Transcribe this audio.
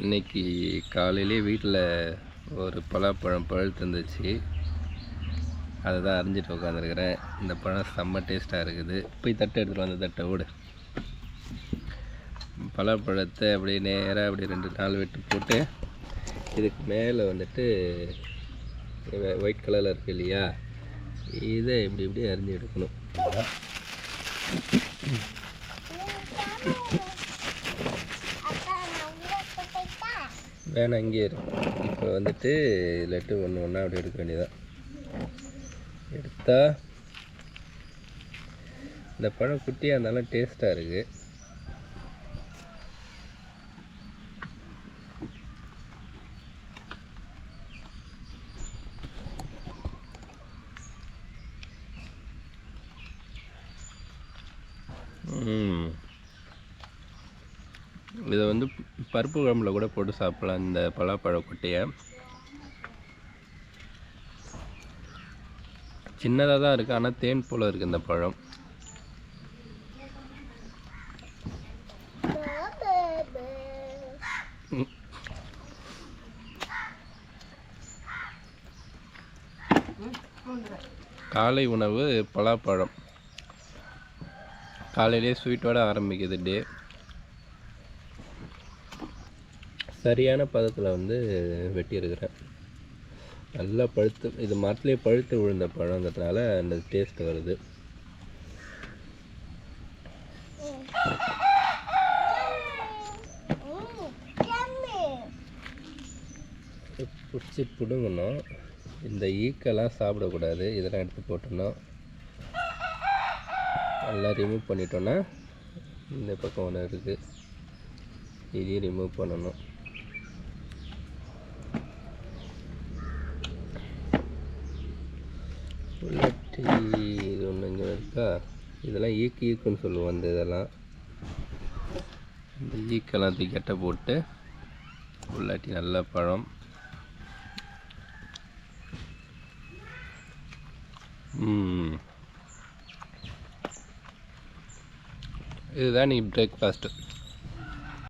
இன்றைக்கி காலையிலே வீட்டில் ஒரு பலாப்பழம் பழுத்து இருந்துச்சு. அதை தான் அரிஞ்சிட்டு உட்காந்துருக்குறேன். இந்த பழம் செம்ம டேஸ்ட்டாக இருக்குது. போய் தட்டை எடுத்துகிட்டு வந்து தட்டை ஓடு. பலாப்பழத்தை அப்படியே நேராக அப்படியே 2-4 வெட்டு போட்டு இதுக்கு மேலே வந்துட்டு ஒயிட் கலரில் இருக்குது இல்லையா, இதை இப்படி இப்படி அரிஞ்சு எடுக்கணும். வேணாம், இங்கே இருக்கு. இப்போ வந்துட்டு லெட்டு ஒன்று ஒன்றா அப்படி எடுக்க வேண்டியதான். எடுத்தால் இந்த பழம் குட்டியாக இருந்தாலும் டேஸ்ட்டாக இருக்குது. இதை வந்து பருப்பு குழம்புல கூட போட்டு சாப்பிடலாம். இந்த பலாப்பழ கொட்டையை சின்னதாக தான் இருக்குது, ஆனால் தேன் போல் இருக்குது இந்த பழம். காலை உணவு பலாப்பழம். காலையிலே ஸ்வீட்டோடு ஆரம்பிக்குது டே. சரியான பதத்தில் வந்து வெட்டியிருக்கிறேன். நல்லா பழுத்து, இது மரத்துலேயே பழுத்து விழுந்த பழங்கிறதுனால அந்த டேஸ்ட் வருது. பிடிச்சி பிடுங்கணும். இந்த ஈக்கெல்லாம் சாப்பிடக்கூடாது. இதெல்லாம் எடுத்து போட்டணும். நல்லா ரிமூவ் பண்ணிட்டோன்னா இந்த பக்கம் ஒன்று இருக்குது, இதையும் ரிமூவ் பண்ணணும். உள்ளாட்டி இது ஒன்று இங்கே இருக்கா, இதெல்லாம் ஈக்குன்னு சொல்லுவோம். இந்த இதெல்லாம் இந்த ஈக்கெல்லாம் கெட்ட போட்டு உள்ளாட்டி நல்ல பழம். இதுதான் நீ பிரேக்ஃபாஸ்ட்டு.